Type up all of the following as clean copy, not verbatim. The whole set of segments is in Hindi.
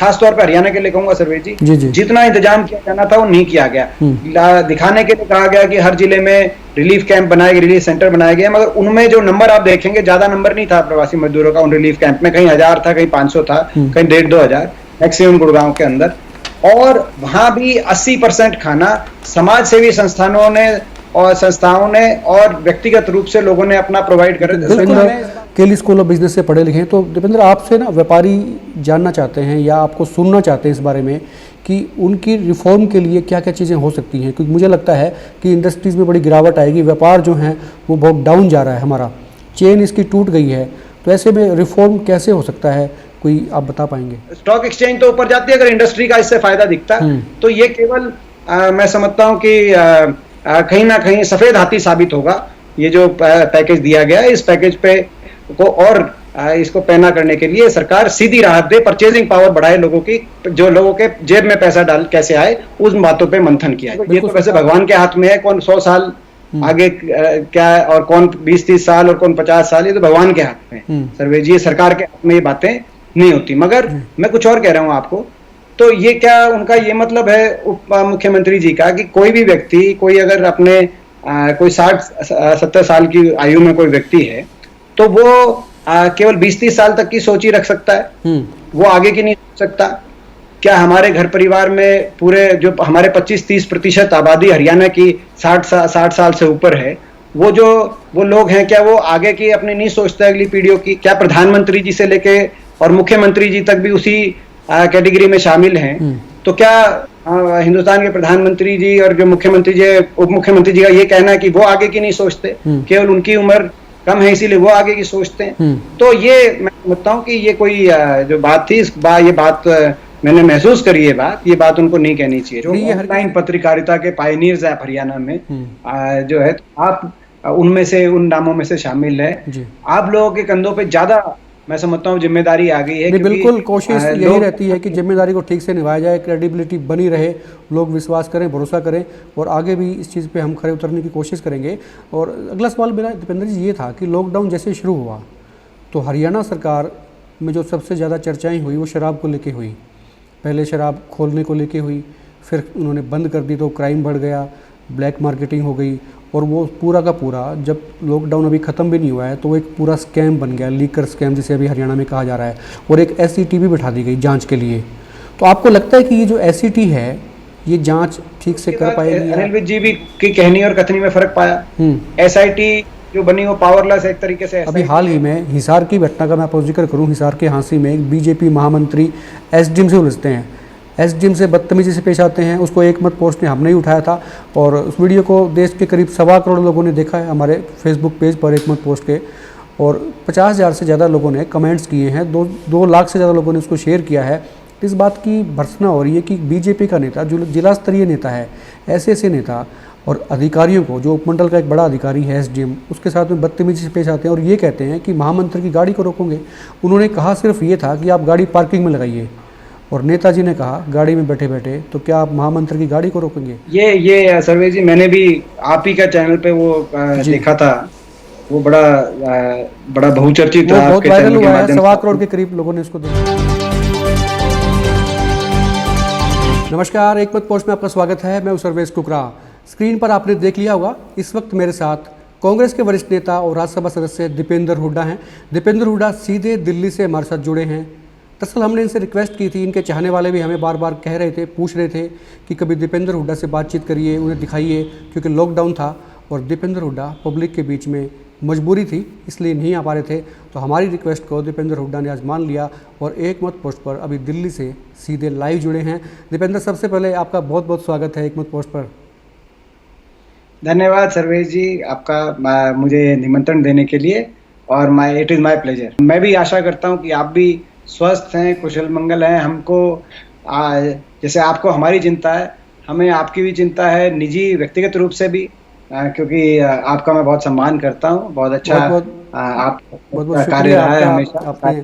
खासतौर पर हरियाणा के लिए कहूंगा सर्वेश जी, जी जी। जितना इंतजाम किया जाना था वो नहीं किया गया। दिखाने के लिए कहा गया कि हर जिले में रिलीफ कैंप बनाए गए, रिलीफ सेंटर बनाए गए, मगर उनमें जो नंबर आप देखेंगे ज्यादा नंबर नहीं था प्रवासी मजदूरों का उन रिलीफ कैंप में। कहीं 1000 था, कहीं 500 था, कहीं 1500-2000 मैक्सिमम गुड़गांव के अंदर। और वहां भी 80% खाना समाज सेवी संस्थाओं ने और व्यक्तिगत रूप से लोगों ने अपना प्रोवाइड कर। केली स्कूल ऑफ बिजनेस से पढ़े लिखे हैं, तो दीपेंद्र आपसे ना व्यापारी जानना चाहते हैं या आपको सुनना चाहते हैं इस बारे में कि उनकी रिफॉर्म के लिए क्या क्या चीज़ें हो सकती हैं, क्योंकि मुझे लगता है कि इंडस्ट्रीज़ में बड़ी गिरावट आएगी, व्यापार जो है वो बहुत डाउन जा रहा है, हमारा चेन इसकी टूट गई है। तो ऐसे में रिफॉर्म कैसे हो सकता है, कोई आप बता पाएंगे? स्टॉक एक्सचेंज तो ऊपर जाती है, अगर इंडस्ट्री का इससे फायदा दिखता तो ये केवल मैं समझता हूं कि कहीं ना कहीं सफेद हाथी साबित होगा। ये जो पैकेज दिया गया है, इस पैकेज पे को और इसको पैना करने के लिए सरकार सीधी राहत दे, परचेजिंग पावर बढ़ाए लोगों की, जो लोगों के जेब में पैसा डाल कैसे आए उस बातों पे मंथन किया है। ये तो वैसे भगवान के हाथ में है, कौन 100 साल आगे क्या है और कौन 20-30 साल और कौन 50 साल, ये तो भगवान के हाथ में है सर्वेश जी, सरकार के हाथ में ये बातें नहीं होती। मगर मैं कुछ और कह रहा हूं आपको, तो ये क्या उनका ये मतलब है उप मुख्यमंत्री जी का कि कोई भी व्यक्ति, कोई अगर अपने कोई 60-70 साल की आयु में कोई व्यक्ति है तो वो केवल 20-30 साल तक की सोच ही रख सकता है, वो आगे की नहीं सोच सकता? क्या हमारे घर परिवार में पूरे जो हमारे 25-30% आबादी हरियाणा की 60 साल से ऊपर है, वो लोग हैं, क्या वो आगे की अपनी नहीं सोचते अगली पीढ़ियों की? क्या प्रधानमंत्री जी से लेके और मुख्यमंत्री जी तक भी उसी कैटेगरी में शामिल हैं? तो क्या हिंदुस्तान के प्रधानमंत्री जी और जो मुख्यमंत्री जी, उप मुख्यमंत्री जी का ये कहना है कि वो आगे की नहीं सोचते, केवल उनकी उम्र कम है इसीलिए वो आगे की सोचते हैं? तो ये मैं समझता हूँ कि ये कोई जो बात थी, ये बात मैंने महसूस करी, ये बात उनको नहीं कहनी चाहिए। जो ऑनलाइन पत्रकारिता के पायनियर्स है हरियाणा में जो है, तो आप उनमें से, उन नामों में से शामिल है। आप लोगों के कंधों पे ज्यादा मैं समझता हूँ जिम्मेदारी आ गई है। बिल्कुल, कोशिश यही रहती है कि जिम्मेदारी को ठीक से निभाया जाए, क्रेडिबिलिटी बनी रहे, लोग विश्वास करें, भरोसा करें, और आगे भी इस चीज़ पे हम खड़े उतरने की कोशिश करेंगे। और अगला सवाल मेरा दीपेंद्र जी ये था कि लॉकडाउन जैसे शुरू हुआ तो हरियाणा सरकार में जो सबसे ज़्यादा चर्चाएँ हुई वो शराब को लेके हुई। पहले शराब खोलने को लेके हुई, फिर उन्होंने बंद कर दी तो क्राइम बढ़ गया, ब्लैक मार्केटिंग हो गई, और वो पूरा का पूरा, जब लॉकडाउन अभी ख़त्म भी नहीं हुआ है तो वो एक पूरा स्कैम बन गया, लीकर स्कैम जिसे अभी हरियाणा में कहा जा रहा है, और एक SCT भी बिठा दी गई जांच के लिए। तो आपको लगता है कि ये जो SCT है ये जांच ठीक से कर पाएगी? अनिल जी भी की कहनी और कथनी में फर्क पाया। SIT जो बनी वो पावरलेस एक तरीके से। अभी हाल ही में हिसार की घटना का मैं आपको जिक्र करूँ, हिसार के हांसी में एक BJP महामंत्री SDM से उलझते हैं, SDM से बदतमीजी से पेश आते हैं। उसको एक मत पोस्ट ने हमने ही उठाया था, और उस वीडियो को देश के करीब 1.25 करोड़ लोगों ने देखा है हमारे फेसबुक पेज पर एक मत पोस्ट के, और 50,000 से ज़्यादा लोगों ने कमेंट्स किए हैं, 2 लाख से ज़्यादा लोगों ने उसको शेयर किया है। इस बात की भर्त्सना हो रही है कि BJP का नेता, जो जिला स्तरीय नेता है, ऐसे नेता और अधिकारियों को, जो उपमंडल का एक बड़ा अधिकारी है SDM, उसके साथ में बदतमीजी से पेश आते हैं और ये कहते हैं कि महामंत्री की गाड़ी को रोकोगे। उन्होंने कहा सिर्फ ये था कि आप गाड़ी पार्किंग में लगाइए, और नेताजी ने कहा गाड़ी में बैठे बैठे, तो क्या आप महामंत्री की गाड़ी को रोकेंगे? ये सर्वेश जी, मैंने भी आप ही का चैनल पे वो देखा था, वो बड़ा बहुचर्चित था, बहुत वायरल हुआ है, 1.25 करोड़ के करीब लोगों ने इसको देखा। नमस्कार, एक मत पोस्ट में आपका स्वागत है, मैं हूं सर्वेश कुकरा। स्क्रीन पर आपने देख लिया होगा, इस वक्त मेरे साथ कांग्रेस के वरिष्ठ नेता और राज्यसभा सदस्य दीपेंद्र हुड्डा हैं। दीपेंद्र हुड्डा सीधे दिल्ली से हमारे साथ जुड़े हैं। दरअसल हमने इनसे रिक्वेस्ट की थी, इनके चाहने वाले भी हमें बार बार कह रहे थे, पूछ रहे थे कि कभी दीपेंद्र हुड्डा से बातचीत करिए, उन्हें दिखाइए, क्योंकि लॉकडाउन था और दीपेंद्र हुड्डा पब्लिक के बीच में मजबूरी थी, इसलिए नहीं आ पा रहे थे। तो हमारी रिक्वेस्ट को दीपेंद्र हुड्डा ने आज मान लिया और एक मत पोस्ट पर अभी दिल्ली से सीधे लाइव जुड़े हैं। दीपेंद्र, सबसे पहले आपका बहुत बहुत स्वागत है एक मत पोस्ट पर। धन्यवाद सर्वेश जी, आपका मुझे निमंत्रण देने के लिए, और इट इज़ माय प्लेजर। मैं भी आशा करता हूँ कि आप भी स्वस्थ हैं, कुशल मंगल हैं। हमको जैसे आपको हमारी चिंता है, हमें आपकी भी चिंता है, निजी व्यक्तिगत रूप से भी, क्योंकि आपका मैं बहुत सम्मान करता हूँ। बहुत अच्छा आप कार्य रहा है हमेशा, आपने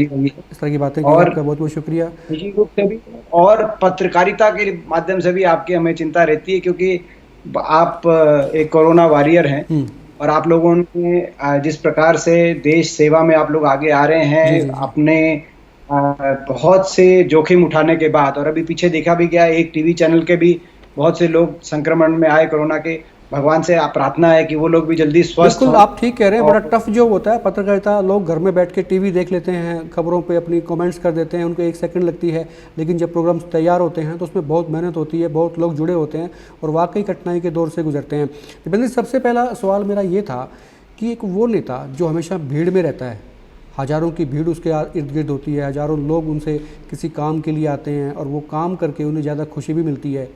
इस तरह की बातें की, आपका बहुत बहुत शुक्रिया। निजी रूप से भी और पत्रकारिता के माध्यम से भी आपकी हमें चिंता रहती है, क्योंकि आप एक कोरोना वॉरियर हैं, और आप लोगों ने जिस प्रकार से देश सेवा में आप लोग आगे आ रहे हैं, अपने बहुत से जोखिम उठाने के बाद, और अभी पीछे देखा भी गया, एक टीवी चैनल के भी बहुत से लोग संक्रमण में आए कोरोना के, भगवान से प्रार्थना है कि वो लोग भी जल्दी स्वस्थ बिल्कुल हों। आप ठीक कह रहे हैं, बड़ा और टफ जो होता है पत्रकारिता, लोग घर में बैठ के टीवी देख लेते हैं, खबरों पे अपनी कमेंट्स कर देते हैं, उनको 1 सेकंड लगती है, लेकिन जब प्रोग्राम तैयार होते हैं तो उसमें बहुत मेहनत होती है, बहुत लोग जुड़े होते हैं और वाकई कठिनाई के दौर से गुजरते हैं। दीपेंद्र जी, सबसे पहला सवाल मेरा ये था कि एक वो नेता जो हमेशा भीड़ में रहता है, हज़ारों की भीड़ उसके इर्द गिर्द होती है, हज़ारों लोग उनसे किसी काम के लिए आते हैं और वो काम करके उन्हें ज़्यादा खुशी भी मिलती है,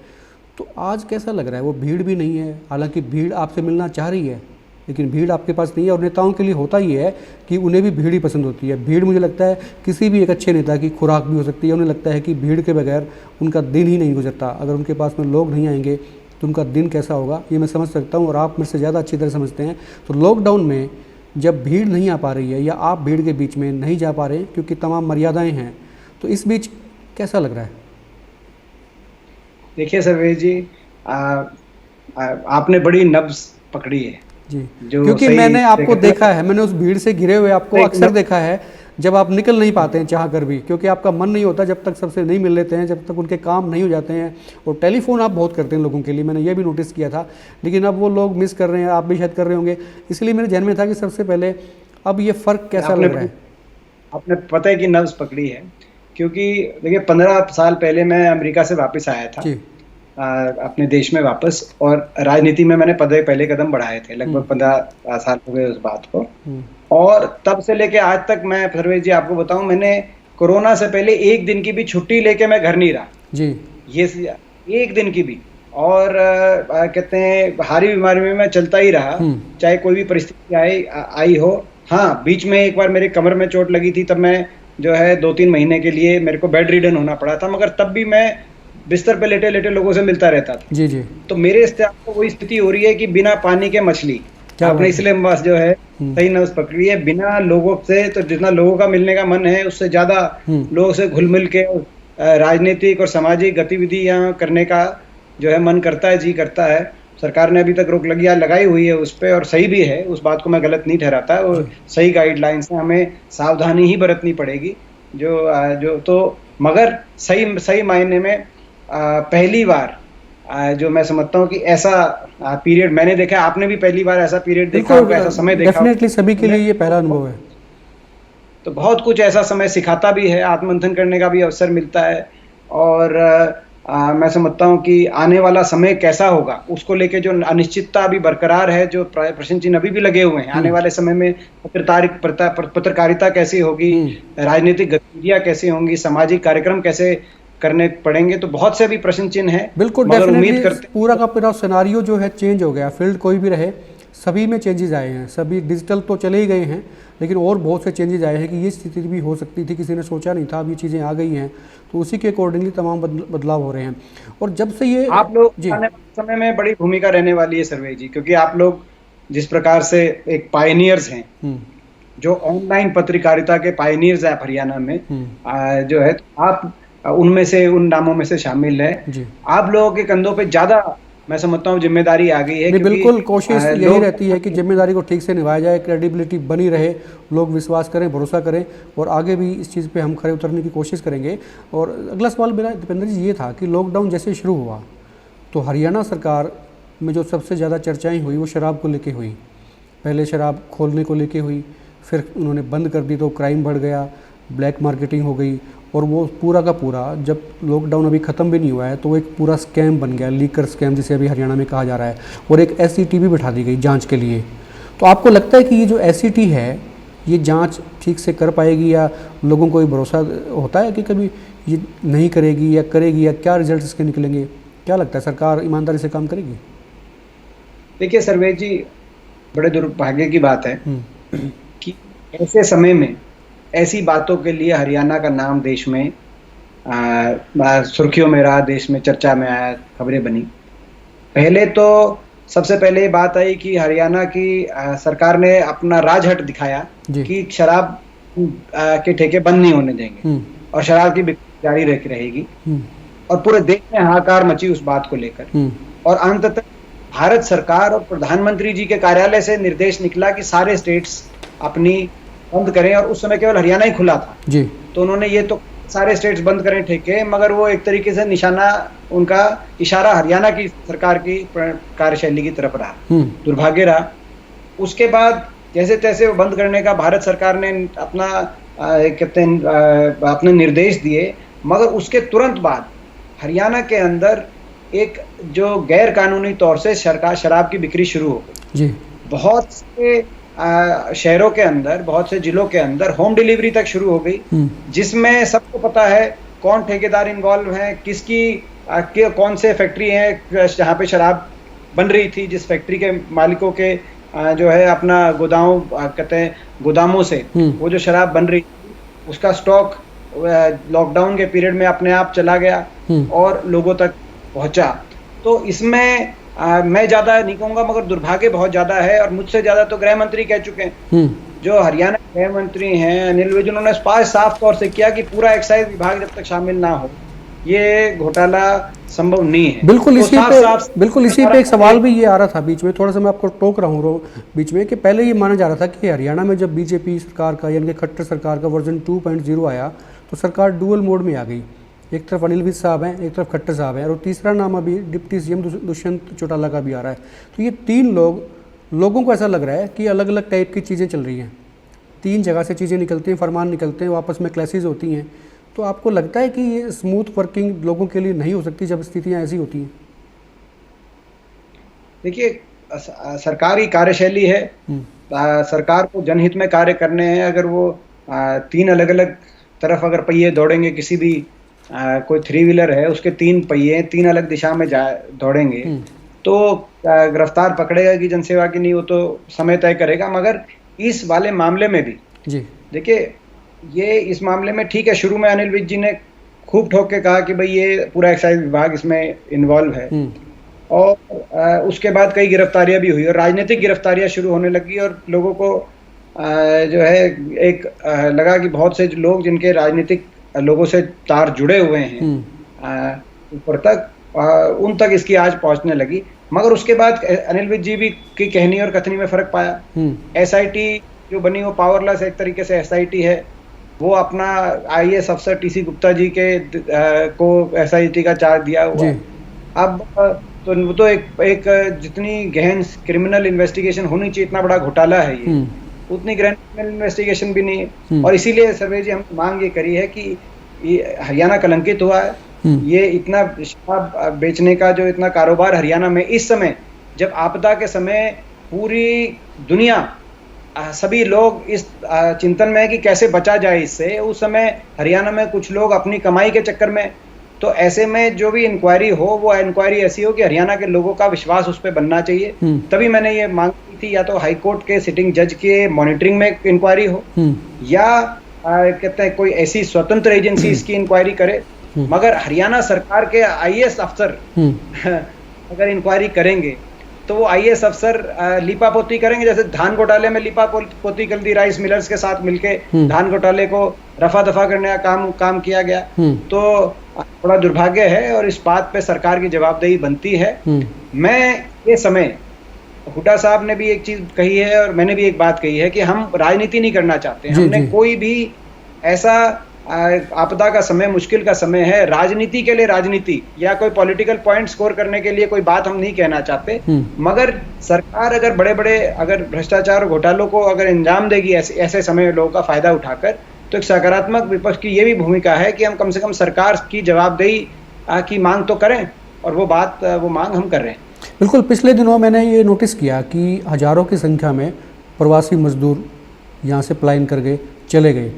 तो आज कैसा लग रहा है? वो भीड़ भी नहीं है, हालांकि भीड़ आपसे मिलना चाह रही है लेकिन भीड़ आपके पास नहीं है। और नेताओं के लिए होता ही है कि उन्हें भी भीड़ ही पसंद होती है। भीड़ मुझे लगता है किसी भी एक अच्छे नेता की खुराक भी हो सकती है। उन्हें लगता है कि भीड़ के बगैर उनका दिन ही नहीं गुजरता, अगर उनके पास में लोग नहीं आएंगे तो उनका दिन कैसा होगा, ये मैं समझ सकता हूँ और आप मेरे से ज़्यादा अच्छी तरह समझते हैं। तो लॉकडाउन में जब भीड़ नहीं आ पा रही है या आप भीड़ के बीच में नहीं जा पा रहे हैं क्योंकि तमाम मर्यादाएं हैं, तो इस बीच कैसा लग रहा है? देखिए सर्वेश जी, आपने बड़ी नब्ज पकड़ी है जी, जो क्योंकि सही मैंने आपको देखा देखा है, मैंने उस भीड़ से घिरे हुए आपको अक्सर देखा है जब आप निकल नहीं पाते हैं चाह कर भी, क्योंकि आपका मन नहीं होता जब तक सबसे नहीं मिल लेते हैं, जब तक उनके काम नहीं हो जाते हैं। और टेलीफोन आप बहुत करते हैं लोगों के लिए, मैंने ये भी नोटिस किया था, लेकिन अब वो लोग मिस कर रहे हैं, आप भी शायद कर रहे होंगे। इसलिए मेरे जहन में था कि सबसे पहले अब ये फ़र्क कैसा लग रहा है? आपने पता है कि नब्ज पकड़ी है, क्योंकि देखिए 15 साल पहले मैं अमेरिका से वापस आया था अपने देश में वापस, और राजनीति में मैंने पहले कदम बढ़ाए थे, लगभग 15 साल हो गए उस बात को। और तब से लेके आज तक मैं सर्वेश जी आपको बताऊं, मैंने कोरोना से पहले एक दिन की भी छुट्टी लेके मैं घर नहीं रहा जी, ये एक दिन की भी। और कहते हैं भारी बीमारी में मैं चलता ही रहा, चाहे कोई भी परिस्थिति आई हो। हाँ, बीच में एक बार मेरे कमर में चोट लगी थी, तब मैं जो है 2-3 महीने के लिए मेरे को बेड रिडन होना पड़ा था, मगर तब भी मैं बिस्तर पे लेटे लेटे लोगों से मिलता रहता था। जी जी। तो मेरे इस आपको वही स्थिति हो रही है कि बिना पानी के मछली, आपने इसलिए बस जो है सही नब्ज पकड़ी है। बिना लोगों से, तो जितना लोगों का मिलने का मन है उससे ज्यादा लोगों से घुल मिल के राजनीतिक और सामाजिक गतिविधियां करने का जो है मन करता है, जी करता है। सरकार ने अभी तक रोक लगाई हुई है उस पर, और सही भी है, उस बात को मैं गलत नहीं ठहराता, और सही गाइडलाइंस है, हमें सावधानी ही बरतनी पड़ेगी। जो तो मगर सही मायने में पहली बार जो मैं समझता हूँ कि ऐसा पीरियड मैंने देखा, आपने भी पहली बार ऐसा पीरियड देखा होगा, ऐसा समय देखा। डेफिनेटली सभी के लिए ये पहला अनुभव है। तो बहुत कुछ ऐसा समय सिखाता भी है, आत्ममंथन करने का भी अवसर मिलता है, और मैं समझता हूँ कि आने वाला समय कैसा होगा उसको लेके जो अनिश्चितता अभी बरकरार है, जो प्रश्न चिन्ह अभी भी लगे हुए हैं, आने वाले समय में पत्रकारिता कैसी होगी, राजनीतिक गतिविधियां कैसी होंगी, सामाजिक कार्यक्रम कैसे करने पड़ेंगे, तो बहुत से अभी प्रश्न चिन्ह हैं। बिल्कुल, उम्मीद करते पूरा का पूरा सिनारियो जो है चेंज हो गया, फील्ड कोई भी रहे सभी में चेंजेस आए हैं। सभी डिजिटल तो चले ही गए हैं, लेकिन और बहुत से चेंजेस आए हैं कि ये स्थिति भी हो सकती थी, किसी ने सोचा नहीं था, अब ये चीज़ें आ गई हैं, तो उसी के अकॉर्डिंगली तमाम बदलाव हो रहे हैं। और जब से ये आप लोग आने वाले समय में बड़ी भूमिका रहने वाली है सर्वेश जी, क्योंकि आप लोग जिस प्रकार से एक पायनियर्स हैं, जो ऑनलाइन पत्रकारिता के पायनियर्स है हरियाणा में, जो है आप उनमें से, उन नामों में से शामिल है। आप लोगों के कंधों पे ज्यादा मैं समझता हूँ जिम्मेदारी आ गई है। बिल्कुल, कोशिश यही रहती है कि जिम्मेदारी को ठीक से निभाया जाए, क्रेडिबिलिटी बनी रहे, लोग विश्वास करें, भरोसा करें, और आगे भी इस चीज़ पे हम खरे उतरने की कोशिश करेंगे। और अगला सवाल मेरा दीपेंद्र जी ये था कि लॉकडाउन जैसे शुरू हुआ तो हरियाणा सरकार में जो सबसे ज़्यादा चर्चाएँ हुई वो शराब को लेके हुई। पहले शराब खोलने को लेके हुई, फिर उन्होंने बंद कर दी तो क्राइम बढ़ गया, ब्लैक मार्केटिंग हो गई, और वो पूरा का पूरा जब लॉकडाउन अभी ख़त्म भी नहीं हुआ है तो वो एक पूरा स्कैम बन गया, लीकर स्कैम जिसे अभी हरियाणा में कहा जा रहा है, और एक SCT भी बिठा दी गई जांच के लिए। तो आपको लगता है कि ये जो SCT है ये जांच ठीक से कर पाएगी, या लोगों को ये भरोसा होता है कि कभी ये नहीं करेगी या करेगी, या क्या रिजल्ट इसके निकलेंगे? क्या लगता है, सरकार ईमानदारी से काम करेगी? देखिए सर्वेश जी, बड़े दुर्भाग्य की बात है कि ऐसे समय में ऐसी बातों के लिए हरियाणा का नाम देश में सुर्खियों में रहा, देश में चर्चा में आया, खबरें बनी। पहले तो सबसे पहले ये बात आई कि हरियाणा की सरकार ने अपना राजहट दिखाया कि शराब के ठेके बंद नहीं होने देंगे और शराब की बिक्री जारी रहेगी, और पूरे देश में हाहाकार मची उस बात को लेकर। और अंततः भारत सरकार और प्रधानमंत्री जी के कार्यालय से निर्देश निकला कि सारे स्टेट्स अपनी बंद करें, और उस समय केवल हरियाणा ही खुला था जी। तो उन्होंने ये तो सारे स्टेट्स बंद करें ठेके, मगर वो एक तरीके से निशाना, उनका इशारा हरियाणा की सरकार की कार्यशैली की तरफ रहा, दुर्भाग्य रहा। उसके बाद जैसे तैसे वो बंद करने का भारत सरकार ने अपना कहते हैं अपने निर्देश दिए, मगर उसके तुरंत बाद हरियाणा के अंदर एक जो गैर कानूनी तौर से शराब की बिक्री शुरू हो गई जी। बहुत से शहरों के अंदर, बहुत से जिलों के अंदर होम डिलीवरी तक शुरू हो गई, जिसमें सबको पता है कौन ठेकेदार इन्वॉल्व है, किसकी कौन से फैक्ट्री है जहाँ पे शराब बन रही थी, जिस फैक्ट्री के मालिकों के जो है अपना गोदाम कहते हैं गोदामों से वो जो शराब बन रही थी उसका स्टॉक लॉकडाउन के पीरियड में अपने आप चला गया और लोगों तक पहुंचा। तो इसमें मैं ज्यादा नहीं कहूंगा, मगर दुर्भाग्य बहुत ज्यादा है, और मुझसे ज्यादा तो गृह मंत्री कह चुके हैं। जो हरियाणा के गृह मंत्री हैं अनिल विज, उन्होंने साफ तौर से किया कि पूरा एक्साइज विभाग जब तक शामिल ना हो ये घोटाला संभव नहीं है। बिल्कुल इसी पे एक सवाल भी ये आ रहा था बीच में, थोड़ा सा मैं आपको टोक रहा हूँ बीच में, कि पहले ये माना जा रहा था कि हरियाणा में जब बीजेपी सरकार का यानी कि खट्टर सरकार का वर्जन 2.0 आया तो सरकार डुअल मोड में आ गई। एक तरफ अनिल विज साहब हैं, एक तरफ खट्टर साहब हैं, और तीसरा नाम अभी डिप्टी सीएम दुष्यंत चौटाला का भी आ रहा है। तो ये तीन लोगों को ऐसा लग रहा है कि अलग अलग टाइप की चीज़ें चल रही हैं, तीन जगह से चीज़ें निकलती हैं, फरमान निकलते हैं, आपस में क्लैशेज होती हैं। तो आपको लगता है कि ये स्मूथ वर्किंग लोगों के लिए नहीं हो सकती जब स्थितियाँ ऐसी होती हैं? देखिए, सरकारी कार्यशैली है, सरकार को जनहित में कार्य करने हैं। अगर वो तीन अलग अलग तरफ अगर पहिए दौड़ेंगे, किसी भी कोई 3 व्हीलर है उसके 3 पहिए 3 अलग दिशा में दौड़ेंगे, तो गिरफ्तार पकड़ेगा कि जनसेवा की नहीं, वो तो समय तय करेगा। मगर इस वाले मामले में भी जी देखिए, ये इस मामले में ठीक है, शुरू में अनिल विज जी ने खूब ठोक के कहा कि भाई ये पूरा एक्साइज विभाग इसमें इन्वॉल्व है, और उसके बाद कई गिरफ्तारियां भी हुई और राजनीतिक गिरफ्तारियां शुरू होने लगी, और लोगों को जो है एक लगा कि बहुत से लोग जिनके राजनीतिक लोगों से तार जुड़े हुए हैं ऊपर तक, उन तक इसकी आज पहुंचने लगी। मगर उसके बाद अनिल विज जी भी की कहनी और कथनी में फर्क पाया। एसआईटी जो बनी वो पावरलेस एक तरीके से एसआईटी है, वो अपना आईएएस अफसर टीसी गुप्ता जी के को एसआईटी का चार्ज दिया हुआ। अब तो वो तो एक जितनी गहन क्रिमिनल इन्वेस्टिगेशन होनी चाहिए, इतना बड़ा घोटाला है ये, उतनी गहन क्रिमिनल इन्वेस्टिगेशन भी नहीं है। और इसीलिए सर्वे जी हम मांग ये करी है कि हरियाणा कलंकित हुआ है। ये इतना शराब बेचने का जो इतना कारोबार हरियाणा में इस समय, जब आपदा के समय पूरी दुनिया सभी लोग इस चिंतन में है कि कैसे बचा जाए इससे, उस समय हरियाणा में कुछ लोग अपनी कमाई के चक्कर में, तो ऐसे में जो भी इंक्वायरी हो वो इंक्वायरी ऐसी हो कि हरियाणा के लोगों का विश्वास उस पर बनना चाहिए। तभी मैंने ये मांग की थी, या तो हाई कोर्ट के सिटिंग जज के मॉनिटरिंग में इंक्वायरी हो, या कहते हैं कोई ऐसी स्वतंत्र एजेंसी इसकी इंक्वायरी करे। मगर हरियाणा सरकार के आईएएस अफसर अगर इंक्वायरी करेंगे तो वो आईएएस अफसर लीपापोती करेंगे, जैसे धान घोटाले में लीपापोती कर दी, राइस मिलर्स के साथ मिलके धान घोटाले को रफा दफा करने का काम किया गया। तो थोड़ा दुर्भाग्य है और इस बात पे सरकार की जवाबदेही बनती है। मैं ये समय, हुड्डा साहब ने भी एक चीज कही है और मैंने भी एक बात कही है कि हम राजनीति नहीं करना चाहते। हमने कोई भी ऐसा आपदा का समय, मुश्किल का समय है, राजनीति के लिए राजनीति या कोई पॉलिटिकल पॉइंट स्कोर करने के लिए कोई बात हम नहीं कहना चाहते। मगर सरकार अगर बड़े अगर भ्रष्टाचार और घोटालों को अगर अंजाम देगी ऐसे समय लोगों का फायदा उठाकर, तो एक सकारात्मक विपक्ष की ये भी भूमिका है कि हम कम से कम सरकार की जवाबदेही की मांग तो करें, और वो मांग हम कर रहे हैं। बिल्कुल, पिछले दिनों मैंने ये नोटिस किया कि हजारों की संख्या में प्रवासी मजदूर यहाँ से पलायन कर गए, चले गए,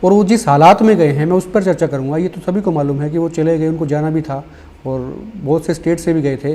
और वो जिस हालात में गए हैं मैं उस पर चर्चा करूंगा। ये तो सभी को मालूम है कि वो चले गए, उनको जाना भी था और बहुत से स्टेट से भी गए थे,